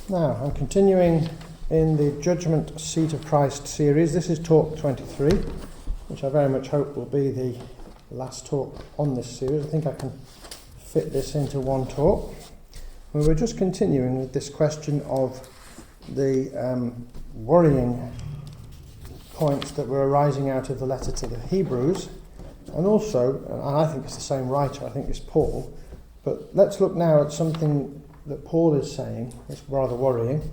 Now, I'm continuing in the Judgment Seat of Christ series. This is talk 23, which I very much hope will be the last talk on this series. I think I can fit this into one talk. And we're just continuing with this question of the worrying points that were arising out of the letter to the Hebrews, and also, and I think it's the same writer, I think it's Paul, but let's look now at something that Paul is saying, it's rather worrying,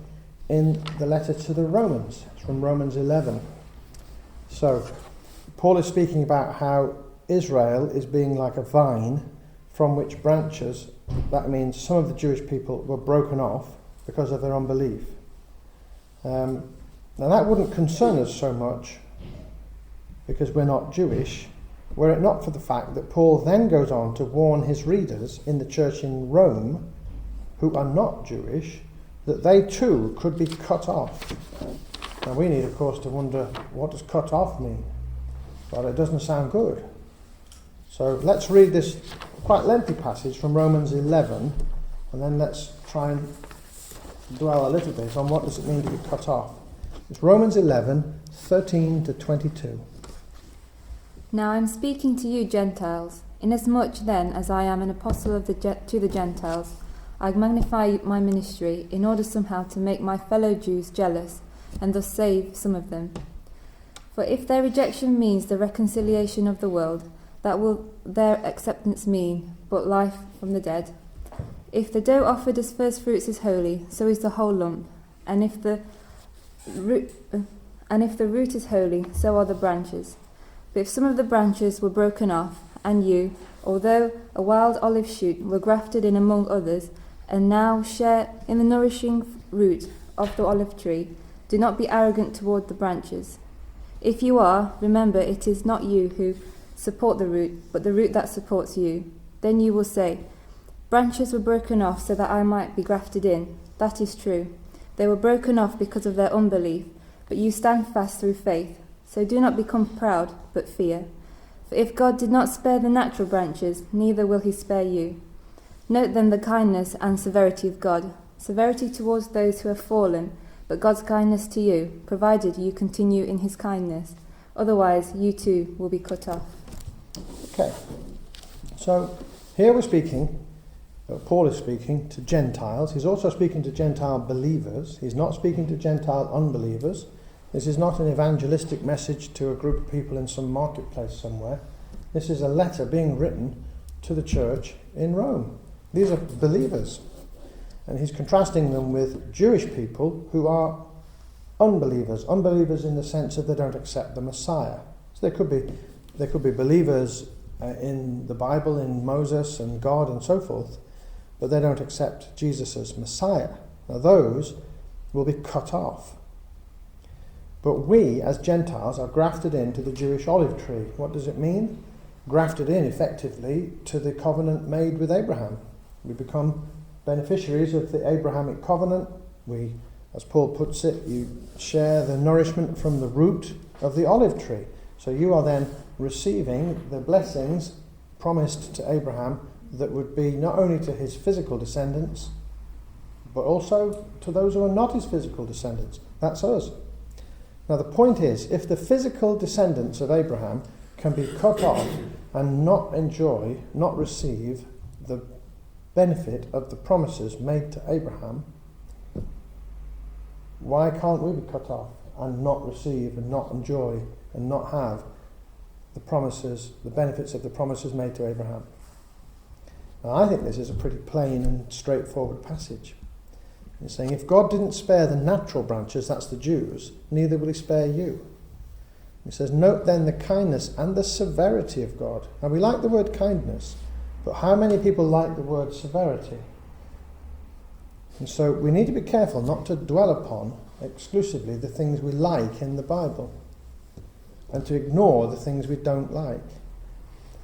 in the letter to the Romans. It's from Romans 11. So, Paul is speaking about how Israel is being like a vine from which branches, that means some of the Jewish people, were broken off because of their unbelief. Now that wouldn't concern us so much because we're not Jewish, were it not for the fact that Paul then goes on to warn his readers in the church in Rome, who are not Jewish, that they too could be cut off. Now we need, of course, to wonder, what does cut off mean? Well, it doesn't sound good. So let's read this quite lengthy passage from Romans 11, and then let's try and dwell a little bit on what does it mean to be cut off. It's Romans 11, 13 to 22. Now I am speaking to you Gentiles, inasmuch then as I am an apostle to the Gentiles, I magnify my ministry in order somehow to make my fellow Jews jealous, and thus save some of them. For if their rejection means the reconciliation of the world, that will their acceptance mean but life from the dead. If the dough offered as first fruits is holy, so is the whole lump, and if the root is holy, so are the branches. But if some of the branches were broken off, and you, although a wild olive shoot, were grafted in among others, and now share in the nourishing root of the olive tree, do not be arrogant toward the branches. If you are, remember it is not you who support the root, but the root that supports you. Then you will say, branches were broken off so that I might be grafted in. That is true. They were broken off because of their unbelief, but you stand fast through faith. So do not become proud, but fear. For if God did not spare the natural branches, neither will he spare you. Note then the kindness and severity of God. Severity towards those who have fallen, but God's kindness to you, provided you continue in his kindness. Otherwise, you too will be cut off. Okay. So, here we're speaking, Paul is speaking to Gentiles. He's also speaking to Gentile believers. He's not speaking to Gentile unbelievers. This is not an evangelistic message to a group of people in some marketplace somewhere. This is a letter being written to the church in Rome. These are believers. And he's contrasting them with Jewish people who are unbelievers. Unbelievers in the sense that they don't accept the Messiah. So they could be believers in the Bible, in Moses and God and so forth, but they don't accept Jesus as Messiah. Now those will be cut off. But we, as Gentiles, are grafted into the Jewish olive tree. What does it mean? Grafted in, effectively, to the covenant made with Abraham. We become beneficiaries of the Abrahamic covenant. We, as Paul puts it, you share the nourishment from the root of the olive tree. So you are then receiving the blessings promised to Abraham that would be not only to his physical descendants, but also to those who are not his physical descendants. That's us. Now the point is, if the physical descendants of Abraham can be cut off and not enjoy, not receive the benefit of the promises made to Abraham, why can't we be cut off and not receive and not enjoy and not have the promises, the benefits of the promises made to Abraham? Now I think this is a pretty plain and straightforward passage. It's saying, if God didn't spare the natural branches, that's the Jews, neither will he spare you. He says, note then the kindness and the severity of God. Now we like the word kindness, but how many people like the word severity? And so we need to be careful not to dwell upon exclusively the things we like in the Bible and to ignore the things we don't like.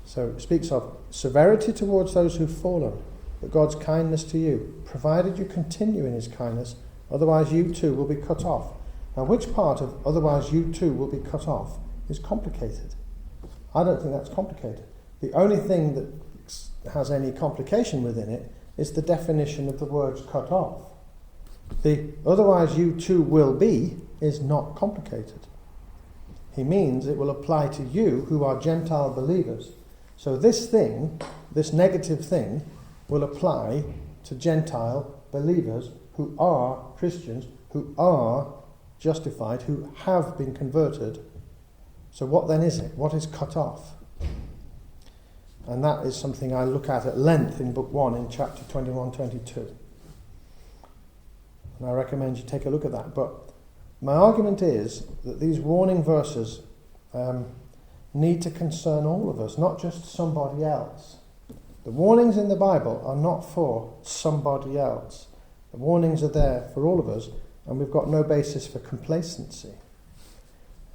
So it speaks of severity towards those who've fallen, but God's kindness to you, provided you continue in his kindness, otherwise you too will be cut off. Now which part of otherwise you too will be cut off is complicated? I don't think that's complicated. The only thing that has any complication within it is the definition of the words cut off. The otherwise you too will be is not complicated. He means it will apply to you who are Gentile believers. So this thing, this negative thing, will apply to Gentile believers who are Christians, who are justified, who have been converted. So what then is it? What is cut off? And that is something I look at length in book 1 in chapter 21-22. And I recommend you take a look at that. But my argument is that these warning verses need to concern all of us, not just somebody else. The warnings in the Bible are not for somebody else. The warnings are there for all of us, and we've got no basis for complacency.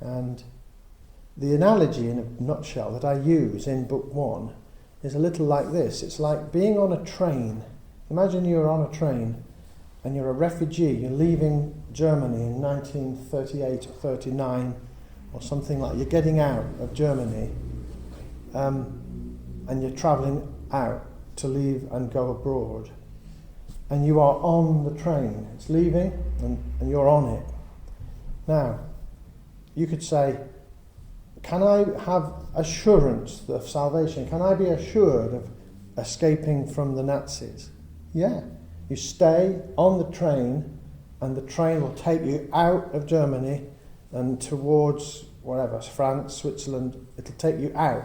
And the analogy in a nutshell that I use in book 1 is a little like this. It's like being on a train. Imagine you're on a train and you're a refugee. You're leaving Germany in 1938 or 39 or something like that. You're getting out of Germany and you're travelling out to leave and go abroad. And you are on the train. It's leaving and you're on it. Now, you could say, can I have assurance of salvation? Can I be assured of escaping from the Nazis? Yeah. You stay on the train and the train will take you out of Germany and towards wherever, France, Switzerland, it'll take you out.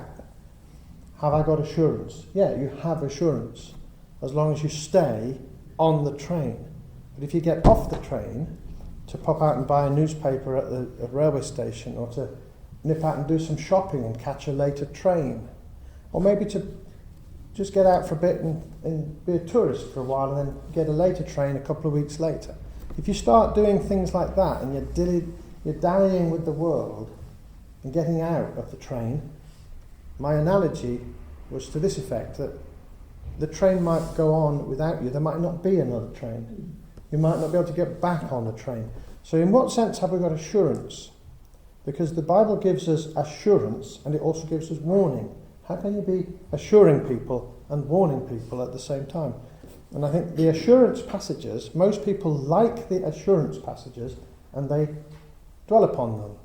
Have I got assurance? Yeah, you have assurance as long as you stay on the train. But if you get off the train to pop out and buy a newspaper at the railway station, or to nip out and do some shopping and catch a later train, or maybe to just get out for a bit and be a tourist for a while and then get a later train a couple of weeks later. If you start doing things like that and you're dallying with the world and getting out of the train, my analogy was to this effect, that the train might go on without you. There might not be another train. You might not be able to get back on the train. So in what sense have we got assurance? Because the Bible gives us assurance and it also gives us warning. How can you be assuring people and warning people at the same time? And I think the assurance passages, most people like the assurance passages and they dwell upon them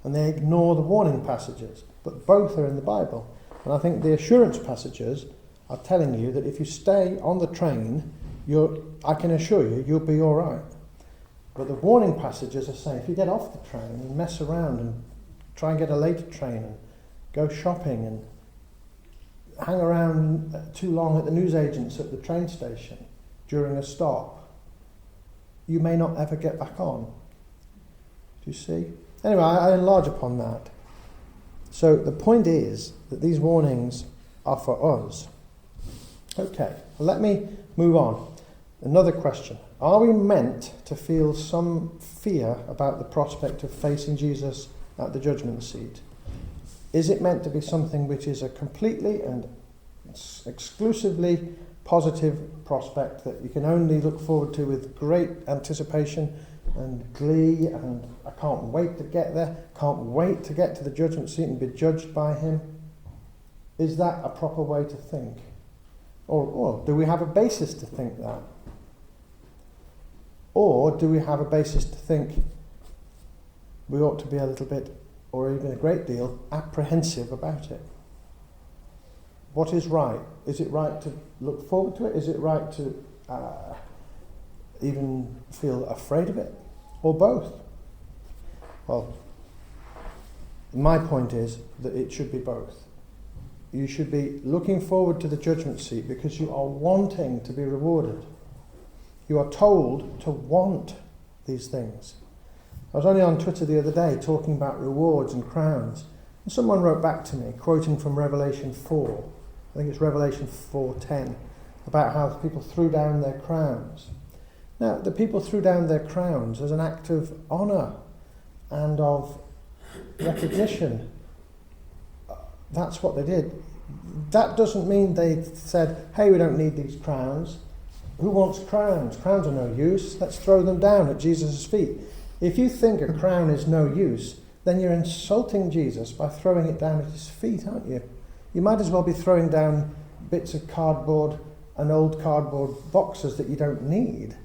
and they ignore the warning passages. But both are in the Bible. And I think the assurance passages are telling you that if you stay on the train, I can assure you, you'll be all right. But the warning passages are saying, if you get off the train and mess around and try and get a later train and go shopping and hang around too long at the newsagents at the train station during a stop, you may not ever get back on. Do you see? Anyway, I enlarge upon that. So the point is that these warnings are for us. Okay, let me move on. Another question. Are we meant to feel some fear about the prospect of facing Jesus at the judgment seat? Is it meant to be something which is a completely and exclusively positive prospect that you can only look forward to with great anticipation and glee, and I can't wait to get there, can't wait to get to the judgment seat and be judged by him? Is that a proper way to think? Or do we have a basis to think that? Or do we have a basis to think we ought to be a little bit, or even a great deal, apprehensive about it? What is right? Is it right to look forward to it? Is it right to even feel afraid of it? Or both? Well, my point is that it should be both. You should be looking forward to the judgment seat because you are wanting to be rewarded. You are told to want these things. I was only on Twitter the other day talking about rewards and crowns, and someone wrote back to me, quoting from Revelation 4, I think it's Revelation 4:10, about how people threw down their crowns. Now, the people threw down their crowns as an act of honour and of recognition. That's what they did. That doesn't mean they said, hey, we don't need these crowns. Who wants crowns? Crowns are no use. Let's throw them down at Jesus' feet. If you think a crown is no use, then you're insulting Jesus by throwing it down at his feet, aren't you? You might as well be throwing down bits of cardboard and old cardboard boxes that you don't need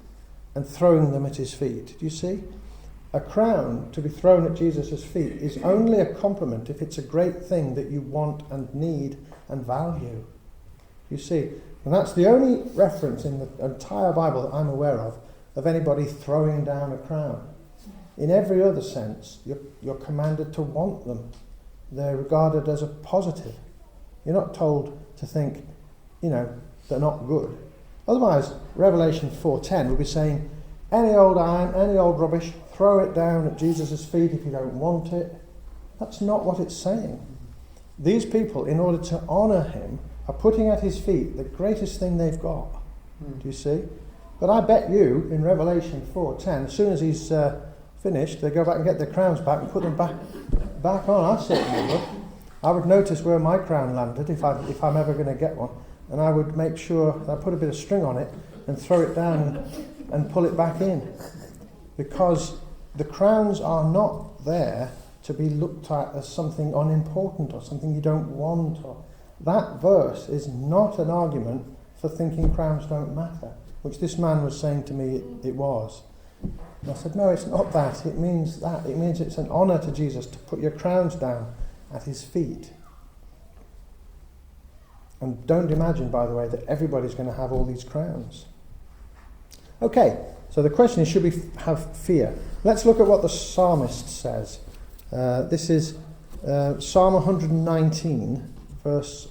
and throwing them at his feet. Do you see? A crown to be thrown at Jesus' feet is only a compliment if it's a great thing that you want and need and value. You see? And that's the only reference in the entire Bible that I'm aware of anybody throwing down a crown. In every other sense, you're commanded to want them. They're regarded as a positive. You're not told to think, they're not good. Otherwise, Revelation 4:10 would be saying, any old iron, any old rubbish, throw it down at Jesus' feet if you don't want it. That's not what it's saying. These people, in order to honour him, are putting at his feet the greatest thing they've got. Do you see? But I bet you, in Revelation 4:10, as soon as he's finished, they go back and get their crowns back and put them back on. I certainly would. I would notice where my crown landed if I'm ever going to get one, and I would make sure that I put a bit of string on it and throw it down and pull it back in, because the crowns are not there to be looked at as something unimportant or something you don't want. Or that verse is not an argument for thinking crowns don't matter, which this man was saying to me it was. And I said, no, it's not that. It means that. It means it's an honour to Jesus to put your crowns down at his feet. And don't imagine, by the way, that everybody's going to have all these crowns. Okay, so the question is, should we have fear? Let's look at what the psalmist says. This is Psalm 119, verse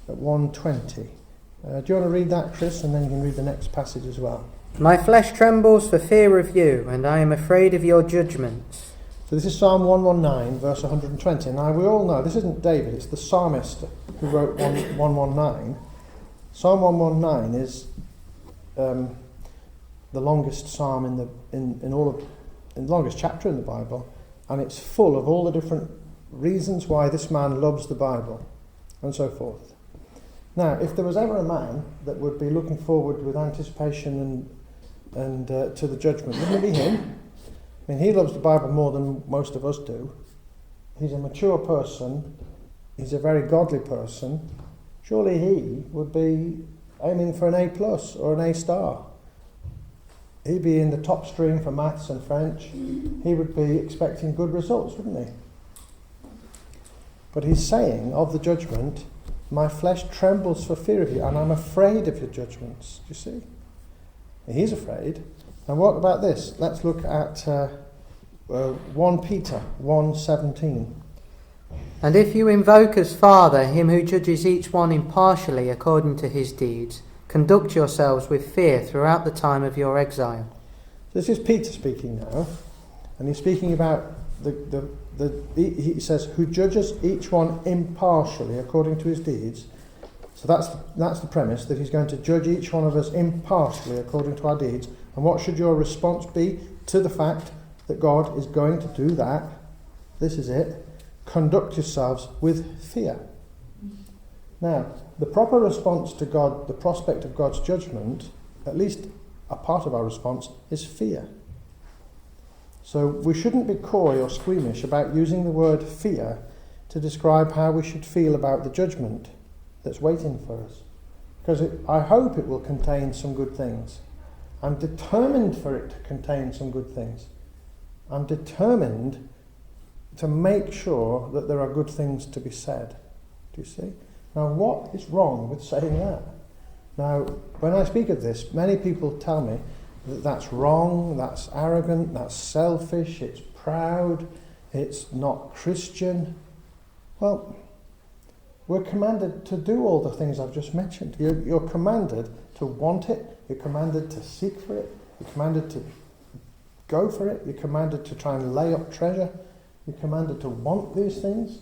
120. Do you want to read that, Chris? And then you can read the next passage as well. My flesh trembles for fear of you, and I am afraid of your judgments. So this is Psalm 119, verse 120. Now we all know, this isn't David, it's the psalmist who wrote 119. Psalm 119 is the longest psalm in the longest chapter in the Bible, and it's full of all the different reasons why this man loves the Bible, and so forth. Now, if there was ever a man that would be looking forward with anticipation and to the judgment, wouldn't it be him? I mean, he loves the Bible more than most of us do. He's a mature person. He's a very godly person. Surely he would be aiming for an A+ or an A*. He'd be in the top stream for maths and French. He would be expecting good results, wouldn't he? But he's saying of the judgment, my flesh trembles for fear of you, and I'm afraid of your judgments. Do you see? He's afraid. And what about this? Let's look at 1 Peter 1:17. And if you invoke as Father him who judges each one impartially according to his deeds, conduct yourselves with fear throughout the time of your exile. This is Peter speaking now, and he's speaking about he says, who judges each one impartially according to his deeds. So that's the premise, that he's going to judge each one of us impartially according to our deeds. And what should your response be to the fact that God is going to do that? This is it. Conduct yourselves with fear. Now, the proper response to God, the prospect of God's judgment, at least a part of our response, is fear. So we shouldn't be coy or squeamish about using the word fear to describe how we should feel about the judgment that's waiting for us. Because I hope it will contain some good things. I'm determined for it to contain some good things. I'm determined to make sure that there are good things to be said. Do you see? Now, what is wrong with saying that? Now, when I speak of this, many people tell me that that's wrong, that's arrogant, that's selfish, it's proud, it's not Christian. Well, we're commanded to do all the things I've just mentioned. You're commanded to want it, you're commanded to seek for it, you're commanded to go for it, you're commanded to try and lay up treasure, you're commanded to want these things.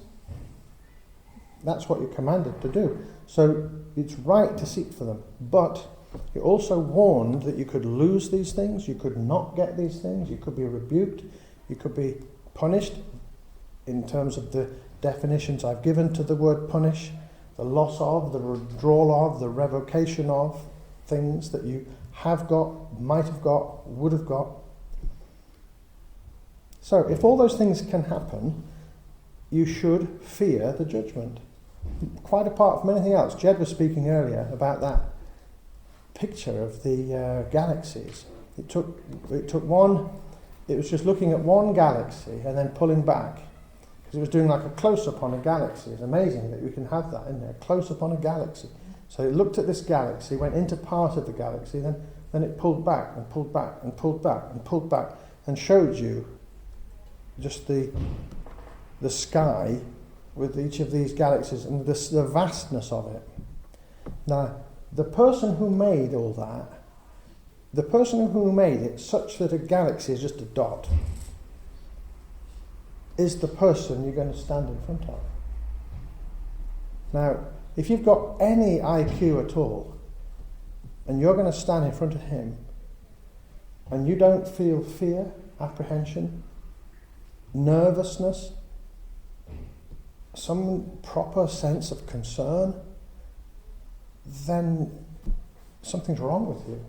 That's what you're commanded to do. So it's right to seek for them. But you're also warned that you could lose these things, you could not get these things, you could be rebuked, you could be punished in terms of the definitions I've given to the word punish, the loss of, the withdrawal of, the revocation of things that you have got, might have got, would have got. So if all those things can happen, you should fear the judgment. Quite apart from anything else. Jed was speaking earlier about that picture of the galaxies. It took one. It was just looking at one galaxy and then pulling back, because it was doing like a close-up on a galaxy. It's amazing that we can have that in there, close-up on a galaxy. So it looked at this galaxy, went into part of the galaxy, then it pulled back and pulled back and pulled back and pulled back and showed you just the sky with each of these galaxies and the vastness of it. Now, the person who made all that, the person who made it such that a galaxy is just a dot, is the person you're going to stand in front of. Now, if you've got any IQ at all, and you're going to stand in front of him, and you don't feel fear, apprehension, nervousness, some proper sense of concern, then something's wrong with you.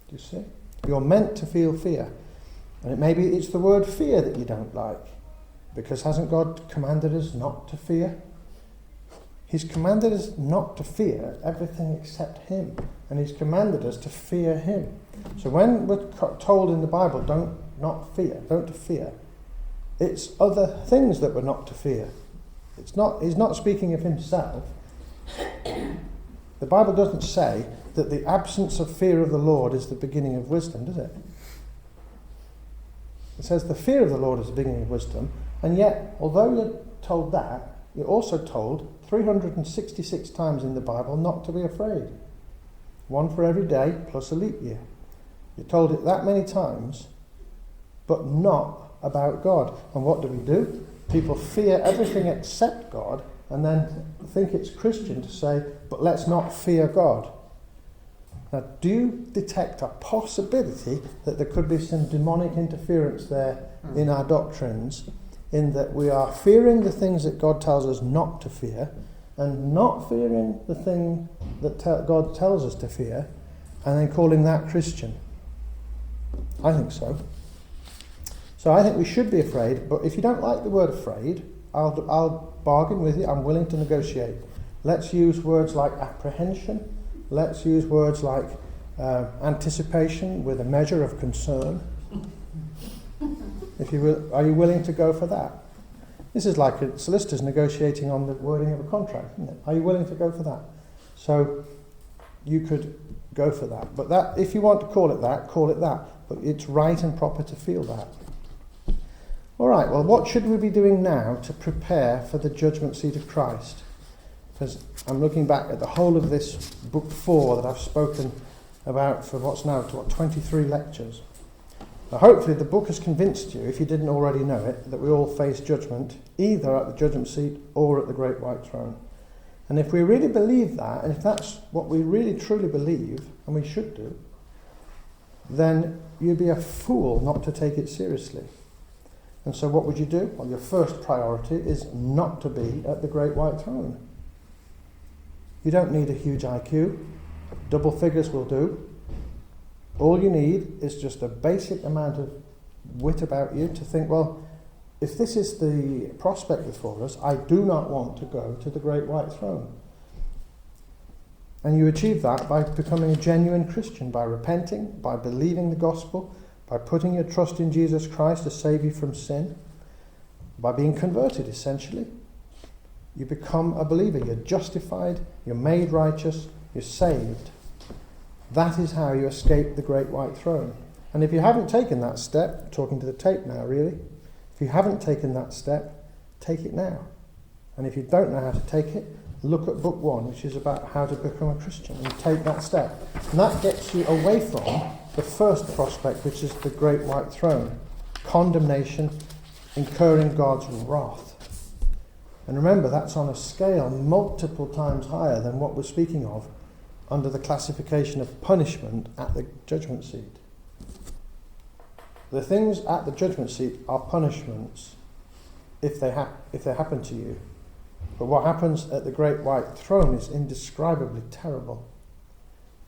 Do you see? You're meant to feel fear. And maybe it's the word fear that you don't like, because hasn't God commanded us not to fear? He's commanded us not to fear everything except him. And he's commanded us to fear him. So when we're told in the Bible, don't to fear, it's other things that we're not to fear. He's not speaking of himself. The Bible doesn't say that the absence of fear of the Lord is the beginning of wisdom, does it? It says the fear of the Lord is the beginning of wisdom, and yet, although you're told that, you're also told 366 times in the Bible not to be afraid. One for every day plus a leap year. You're told it that many times, but not about God. And what do? People fear everything except God, and then think it's Christian to say, but let's not fear God. Now, do you detect a possibility that there could be some demonic interference there in our doctrines, in that we are fearing the things that God tells us not to fear, and not fearing the thing that God tells us to fear, and then calling that Christian? I think so. So I think we should be afraid, but if you don't like the word afraid, I'll bargain with you. I'm willing to negotiate. Let's use words like apprehension. Let's use words like anticipation with a measure of concern. If you will, are you willing to go for that? This is like a solicitor's negotiating on the wording of a contract, isn't it? Are you willing to go for that? So you could go for that. But that, if you want to call it that, call it that. But it's right and proper to feel that. All right, well, what should we be doing now to prepare for the judgment seat of Christ? Because I'm looking back at the whole of this book 4 that I've spoken about for what's now 23 lectures. Now, hopefully the book has convinced you, if you didn't already know it, that we all face judgment, either at the judgment seat or at the great white throne. And if we really believe that, and if that's what we really truly believe, and we should do, then you'd be a fool not to take it seriously. And so what would you do? Well, your first priority is not to be at the great white throne. You don't need a huge IQ. Double figures will do. All you need is just a basic amount of wit about you to think, well, if this is the prospect before us, I do not want to go to the great white throne. And you achieve that by becoming a genuine Christian, by repenting, by believing the gospel, by putting your trust in Jesus Christ to save you from sin, by being converted, essentially. You become a believer. You're justified, you're made righteous, you're saved. That is how you escape the great white throne. And if you haven't taken that step, talking to the tape now really, if you haven't taken that step, take it now. And if you don't know how to take it, look at book 1, which is about how to become a Christian, and take that step. And that gets you away from the first prospect, which is the great white throne. Condemnation, incurring God's wrath. And remember, that's on a scale multiple times higher than what we're speaking of under the classification of punishment at the judgment seat. The things at the judgment seat are punishments if they happen to you. But what happens at the great white throne is indescribably terrible.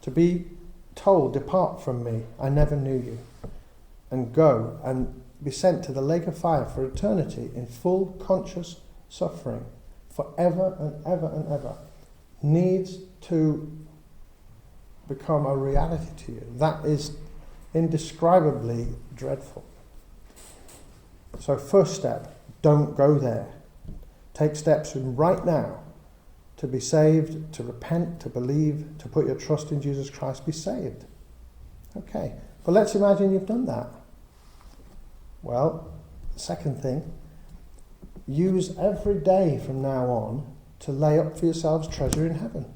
To be told, depart from me, I never knew you, and go and be sent to the lake of fire for eternity in full conscious suffering forever and ever and ever, needs to become a reality to you. That is indescribably dreadful. So first step, don't go there. Take steps right now to be saved, to repent, to believe, to put your trust in Jesus Christ, be saved. Okay, but let's imagine you've done that. Well, second thing, use every day from now on to lay up for yourselves treasure in heaven.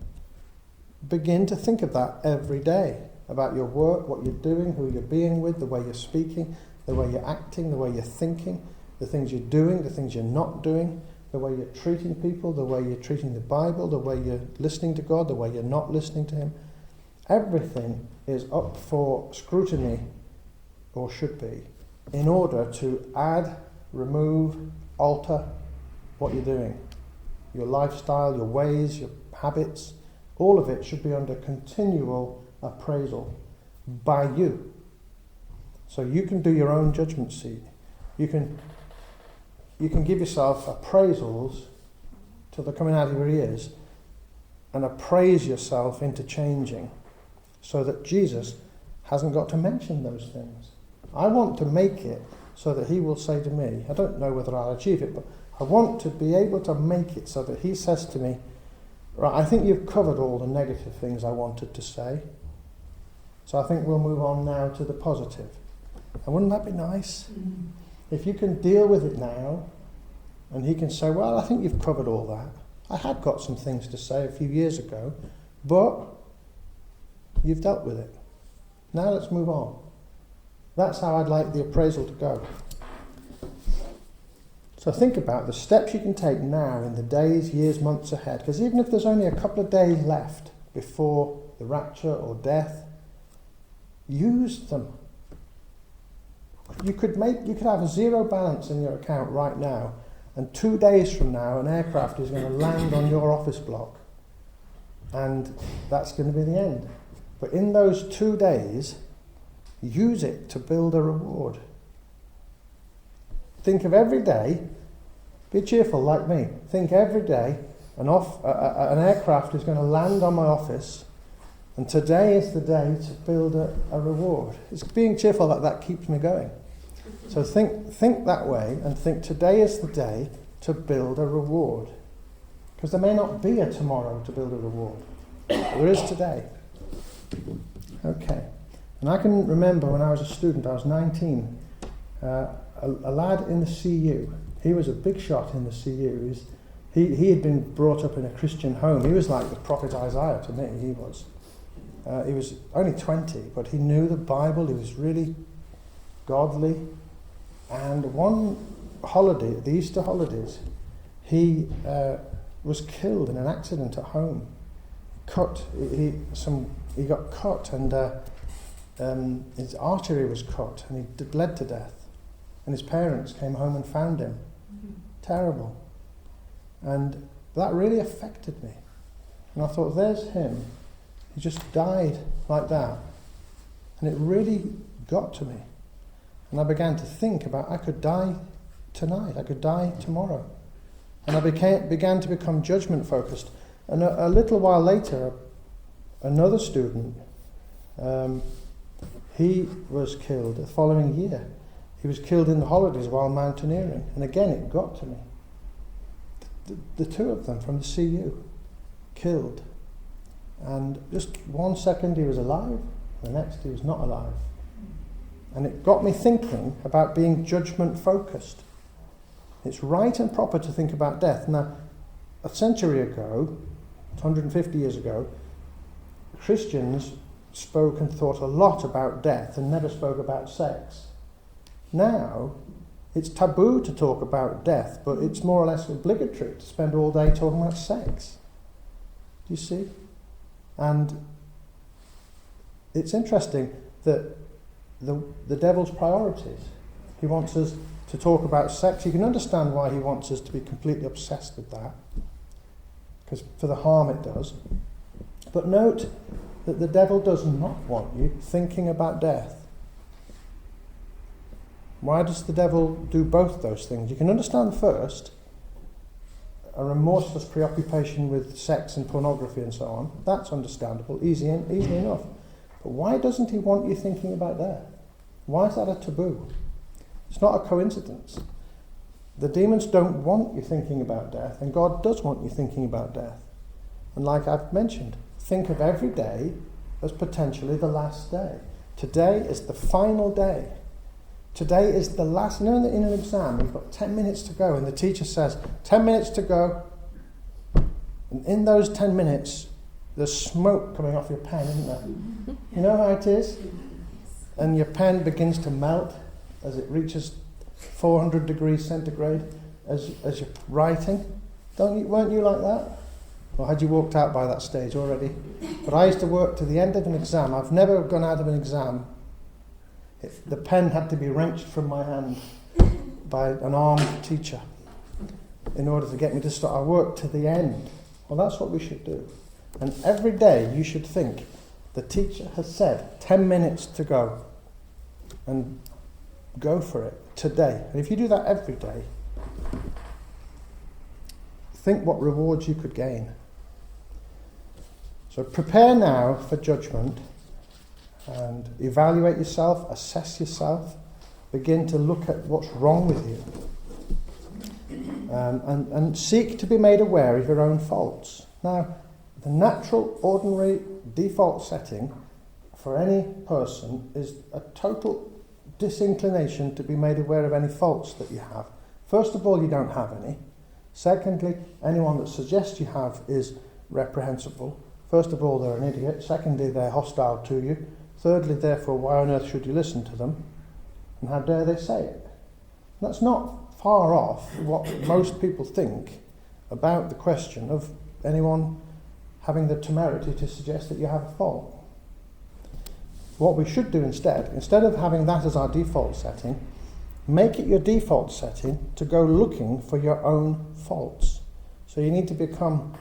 Begin to think of that every day, about your work, what you're doing, who you're being with, the way you're speaking, the way you're acting, the way you're thinking, the things you're doing, the things you're not doing, the way you're treating people, the way you're treating the Bible, the way you're listening to God, the way you're not listening to Him. Everything is up for scrutiny, or should be, in order to add, remove, alter what you're doing. Your lifestyle, your ways, your habits, all of it should be under continual appraisal by you. So you can do your own judgment seat. You can give yourself appraisals till they're coming out of your ears and appraise yourself into changing so that Jesus hasn't got to mention those things. I want to make it so that He will say to me, I don't know whether I'll achieve it, but I want to be able to make it so that He says to me, right, I think you've covered all the negative things I wanted to say. So I think we'll move on now to the positive. And wouldn't that be nice? Mm-hmm. If you can deal with it now, and He can say, well, I think you've covered all that. I had got some things to say a few years ago, but you've dealt with it. Now let's move on. That's how I'd like the appraisal to go. So think about the steps you can take now in the days, years, months ahead, because even if there's only a couple of days left before the rapture or death, use them. You could have a zero balance in your account right now, and 2 days from now an aircraft is going to land on your office block, and that's going to be the end. But in those 2 days, use it to build a reward. Think of every day, be cheerful like me, think every day an aircraft is going to land on my office, and today is the day to build a reward. It's being cheerful like that keeps me going. So think that way, and think today is the day to build a reward. Because there may not be a tomorrow to build a reward. There is today. Okay. And I can remember when I was a student, I was 19, a lad in the CU. He was a big shot in the CU. He had been brought up in a Christian home. He was like the prophet Isaiah to me, he was. He was only 20, but he knew the Bible. He was really godly. And one holiday, the Easter holidays, he was killed in an accident at home. He got cut, and his artery was cut, and he bled to death. And his parents came home and found him. Mm-hmm. Terrible. And that really affected me. And I thought, there's him. He just died like that. And it really got to me. And I began to think about, I could die tonight, I could die tomorrow. And I began to become judgment focused. And a little while later, another student, he was killed the following year. He was killed in the holidays while mountaineering. And again, it got to me. The two of them from the CU, killed. And just 1 second he was alive, the next he was not alive. And it got me thinking about being judgment focused. It's right and proper to think about death. Now, a century ago, 150 years ago, Christians spoke and thought a lot about death and never spoke about sex. Now, it's taboo to talk about death, but it's more or less obligatory to spend all day talking about sex. Do you see? And it's interesting that the devil's priorities. He wants us to talk about sex. You can understand why he wants us to be completely obsessed with that, because for the harm it does. But note that the devil does not want you thinking about death. Why does the devil do both those things? You can understand first, a remorseless preoccupation with sex and pornography and so on. That's understandable, easy enough. But why doesn't he want you thinking about death? Why is that a taboo? It's not a coincidence. The demons don't want you thinking about death, and God does want you thinking about death. And like I've mentioned, think of every day as potentially the last day. Today is the final day. Today is the last. You know, in an exam, you've got 10 minutes to go, and the teacher says, 10 minutes to go. And in those 10 minutes, there's smoke coming off your pen, isn't there? You know how it is? And your pen begins to melt as it reaches 400 degrees centigrade as you're writing. Weren't you like that? Or had you walked out by that stage already? But I used to work to the end of an exam. I've never gone out of an exam. The pen had to be wrenched from my hand by an armed teacher in order to get me to start. I worked to the end. Well, that's what we should do. And every day you should think, the teacher has said 10 minutes to go. And go for it today. And if you do that every day, think what rewards you could gain. So prepare now for judgment and evaluate yourself, assess yourself, begin to look at what's wrong with you, and seek to be made aware of your own faults. Now, the natural, ordinary, default setting for any person is a total disinclination to be made aware of any faults that you have. First of all, you don't have any. Secondly, anyone that suggests you have is reprehensible. First of all, they're an idiot. Secondly, they're hostile to you. Thirdly, therefore, why on earth should you listen to them? And how dare they say it? That's not far off what most people think about the question of anyone having the temerity to suggest that you have a fault. What we should do instead of having that as our default setting, make it your default setting to go looking for your own faults. So you need to become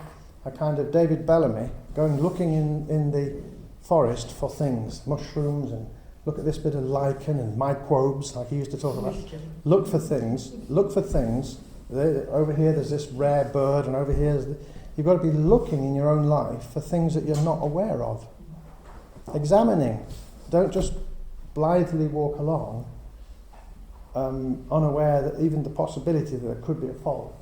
a kind of David Bellamy, going looking in the forest for things, mushrooms, and look at this bit of lichen and microbes, like he used to talk about. Look for things. Over here there's this rare bird, and over here you've got to be looking in your own life for things that you're not aware of. Examining. Don't just blithely walk along, unaware that even the possibility that there could be a fault.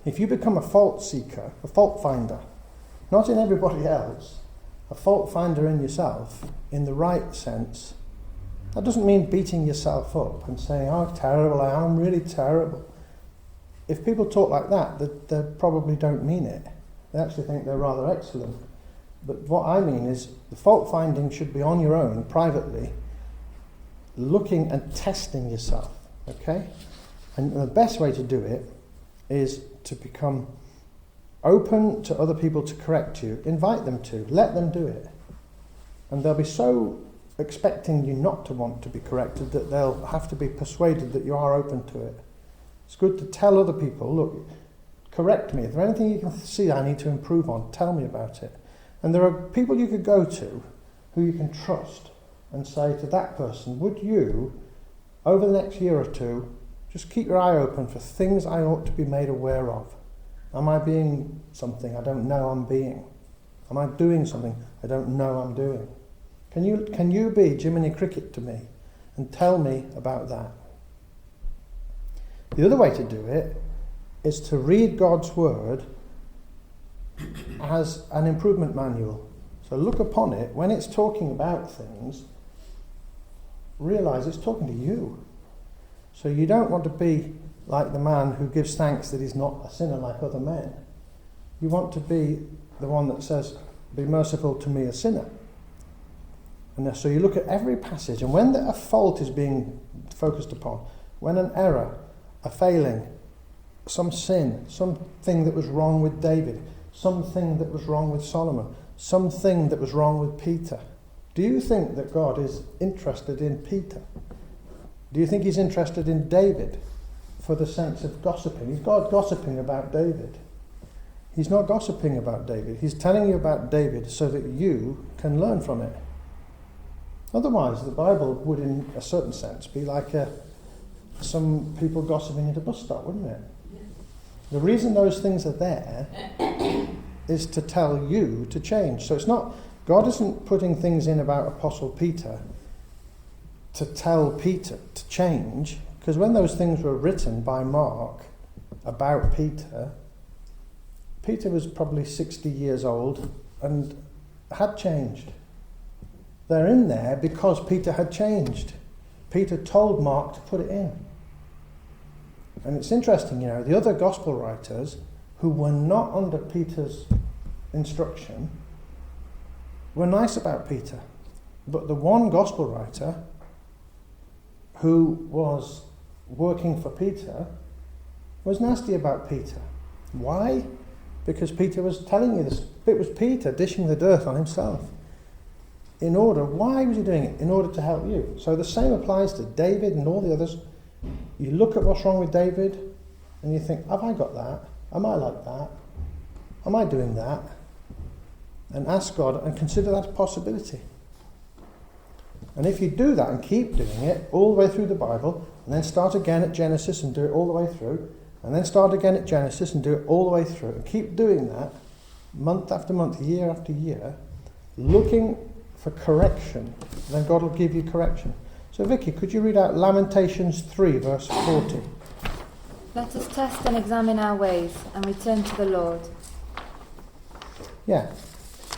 If you become a fault seeker, a fault finder, not in everybody else, a fault finder in yourself, in the right sense, that doesn't mean beating yourself up and saying, oh, terrible, I am really terrible. If people talk like that, they probably don't mean it. They actually think they're rather excellent. But what I mean is the fault finding should be on your own, privately, looking and testing yourself, okay? And the best way to do it is to become open to other people to correct you. Invite them to. Let them do it. And they'll be so expecting you not to want to be corrected that they'll have to be persuaded that you are open to it. It's good to tell other people, look, correct me. Is there anything you can see I need to improve on? Tell me about it. And there are people you could go to who you can trust and say to that person, would you, over the next year or two, just keep your eye open for things I ought to be made aware of? Am I being something I don't know I'm being? Am I doing something I don't know I'm doing? Can you be Jiminy Cricket to me and tell me about that? The other way to do it is to read God's Word as an improvement manual. So look upon it, when it's talking about things, realise it's talking to you. So you don't want to be like the man who gives thanks that he's not a sinner like other men. You want to be the one that says, be merciful to me, a sinner. And so you look at every passage, and when a fault is being focused upon, when an error, a failing, some sin, something that was wrong with David, something that was wrong with Solomon, something that was wrong with Peter, do you think that God is interested in Peter? Do you think he's interested in David for the sense of gossiping? He's God gossiping about David. He's not gossiping about David. He's telling you about David so that you can learn from it. Otherwise, the Bible would, in a certain sense, be like some people gossiping at a bus stop, wouldn't it? The reason those things are there is to tell you to change. So it's not God isn't putting things in about Apostle Peter to tell Peter to change, because when those things were written by Mark about Peter, Peter was probably 60 years old and had changed. They're in there because Peter had changed. Peter told Mark to put it in. And it's interesting, the other gospel writers who were not under Peter's instruction were nice about Peter. But the one gospel writer who was working for Peter was nasty about Peter. Why? Because Peter was telling you this. It was Peter dishing the dirt on himself. Why was he doing it? In order to help you. So the same applies to David and all the others. You look at what's wrong with David and you think, have I got that? Am I like that? Am I doing that? And ask God and consider that a possibility. And if you do that and keep doing it all the way through the Bible, and then start again at Genesis and do it all the way through, and then start again at Genesis and do it all the way through, and keep doing that month after month, year after year, looking for correction, then God will give you correction. So Vicky, could you read out Lamentations 3 verse 40? Let us test and examine our ways and return to the Lord. Yeah,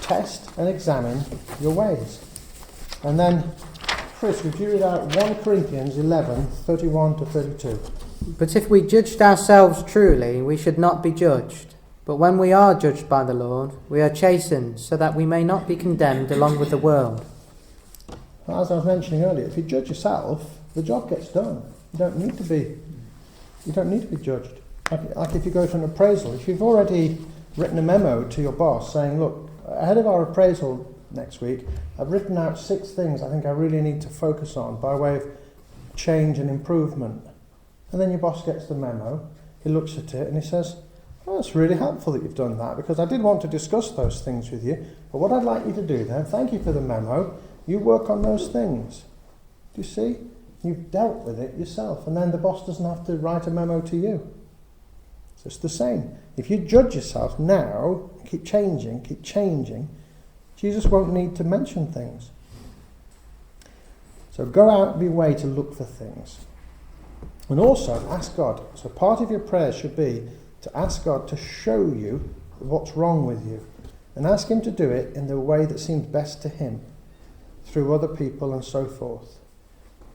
test and examine your ways. And then, Chris, would you read out 1 Corinthians 11, 31 to 32? But if we judged ourselves truly, we should not be judged. But when we are judged by the Lord, we are chastened, so that we may not be condemned along with the world. As I was mentioning earlier, if you judge yourself, the job gets done. You don't need to be judged. Like if you go for an appraisal, if you've already written a memo to your boss saying, look, ahead of our appraisal next week, I've written out 6 things I think I really need to focus on by way of change and improvement. And then your boss gets the memo, he looks at it and he says, oh, it's really helpful that you've done that, because I did want to discuss those things with you, but what I'd like you to do then, thank you for the memo, you work on those things. Do you see? You've dealt with it yourself, and then the boss doesn't have to write a memo to you. So it's the same. If you judge yourself now, keep changing, Jesus won't need to mention things. So go out of your way to look for things. And also ask God. So part of your prayer should be to ask God to show you what's wrong with you, and ask him to do it in the way that seems best to him, through other people and so forth.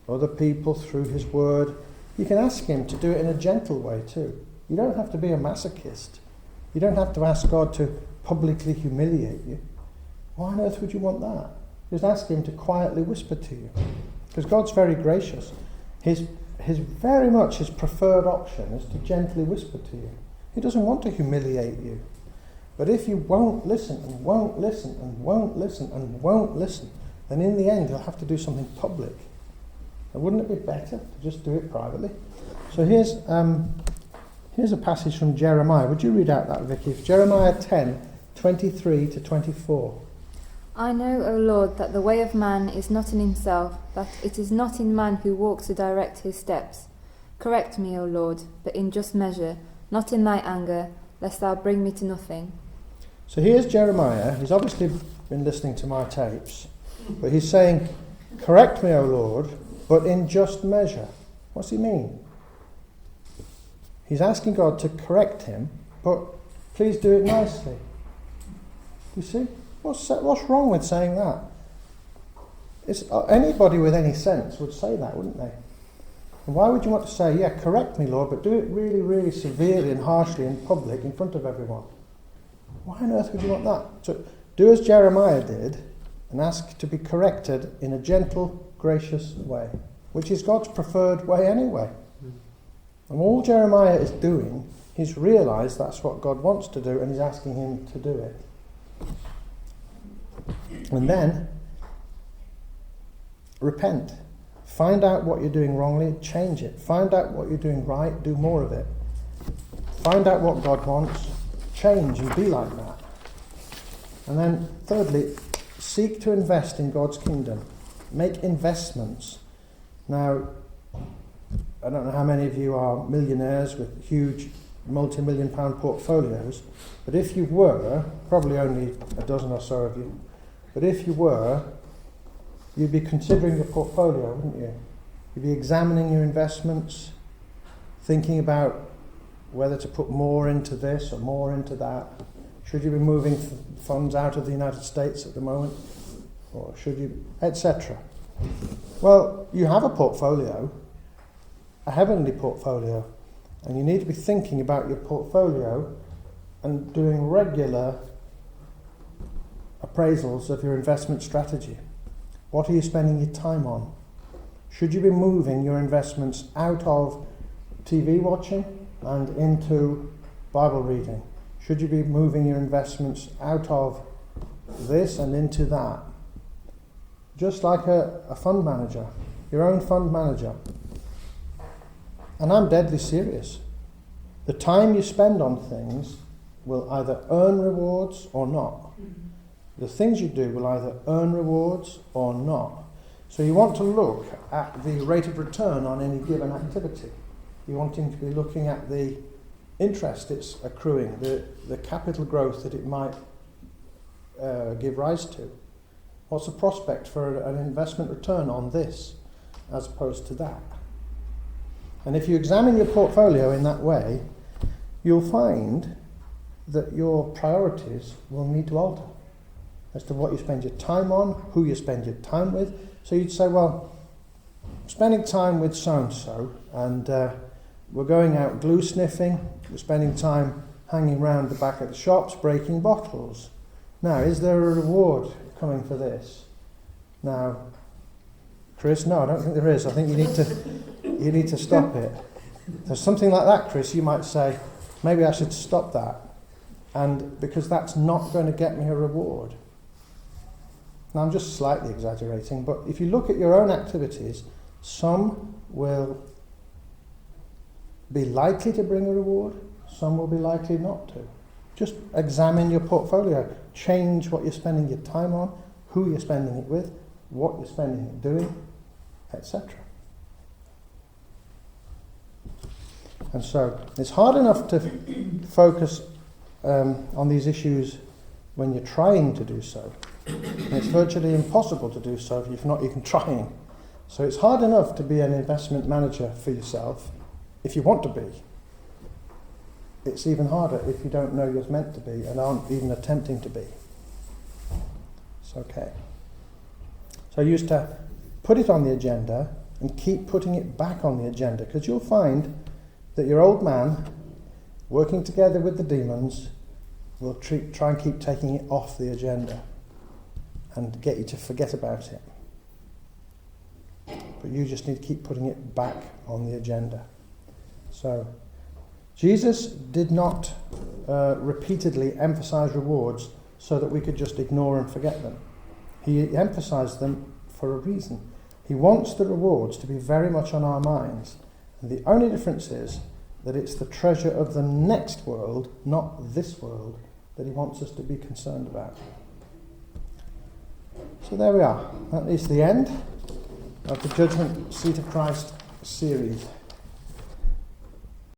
Other people, through his word. You can ask him to do it in a gentle way too. You don't have to be a masochist. You don't have to ask God to publicly humiliate you. Why on earth would you want that? Just ask him to quietly whisper to you. Because God's very gracious. His preferred option is to gently whisper to you. He doesn't want to humiliate you. But if you won't listen and won't listen and won't listen and won't listen, then in the end you'll have to do something public. And wouldn't it be better to just do it privately? So here's a passage from Jeremiah. Would you read out that, Vicky? Jeremiah 10, 23 to 24. I know, O Lord, that the way of man is not in himself, that it is not in man who walks to direct his steps. Correct me, O Lord, but in just measure, not in thy anger, lest thou bring me to nothing. So here's Jeremiah. He's obviously been listening to my tapes, but he's saying, correct me, O Lord, but in just measure. What's he mean? He's asking God to correct him, but please do it nicely. You see? What's wrong with saying that? Anybody with any sense would say that, wouldn't they? And why would you want to say, yeah, correct me, Lord, but do it really, really severely and harshly in public in front of everyone? Why on earth would you want that? So do as Jeremiah did and ask to be corrected in a gentle, gracious way, which is God's preferred way anyway. And all Jeremiah is doing, he's realised that's what God wants to do, and he's asking him to do it. And then, repent. Find out what you're doing wrongly, change it. Find out what you're doing right, do more of it. Find out what God wants, change and be like that. And then, thirdly, seek to invest in God's kingdom. Make investments. Now, I don't know how many of you are millionaires with huge multi-million-pound portfolios, but if you were, probably only a dozen or so of you, But if you were, you'd be considering your portfolio, wouldn't you? You'd be examining your investments, thinking about whether to put more into this or more into that. Should you be moving funds out of the United States at the moment? Or should you, etc. Well, you have a portfolio, a heavenly portfolio, and you need to be thinking about your portfolio and doing regular appraisals of your investment strategy. What are you spending your time on? Should you be moving your investments out of TV watching and into Bible reading? Should you be moving your investments out of this and into that? Just like a fund manager, your own fund manager. And I'm deadly serious. The time you spend on things will either earn rewards or not. The things you do will either earn rewards or not. So you want to look at the rate of return on any given activity. You're wanting to be looking at the interest it's accruing, the capital growth that it might give rise to. What's the prospect for an investment return on this as opposed to that? And if you examine your portfolio in that way, you'll find that your priorities will need to alter as to what you spend your time on, who you spend your time with. So you'd say, well, I'm spending time with so-and-so, and we're going out glue sniffing, we're spending time hanging around the back of the shops, breaking bottles. Now, is there a reward coming for this? Now, Chris, no, I don't think there is. I think you need to stop it. So something like that, Chris, you might say, maybe I should stop that, and because that's not going to get me a reward. Now, I'm just slightly exaggerating, but if you look at your own activities, some will be likely to bring a reward, some will be likely not to. Just examine your portfolio. Change what you're spending your time on, who you're spending it with, what you're spending it doing, etc. And so it's hard enough to focus on these issues when you're trying to do so. And it's virtually impossible to do so if you're not even trying. So it's hard enough to be an investment manager for yourself if you want to be. It's even harder if you don't know you're meant to be and aren't even attempting to be. It's okay. So I used to put it on the agenda and keep putting it back on the agenda, because you'll find that your old man, working together with the demons, will try and keep taking it off the agenda and get you to forget about it. But you just need to keep putting it back on the agenda. So, Jesus did not repeatedly emphasize rewards so that we could just ignore and forget them. He emphasized them for a reason. He wants the rewards to be very much on our minds. And the only difference is that it's the treasure of the next world, not this world, that he wants us to be concerned about. So there we are. That is the end of the Judgment Seat of Christ series.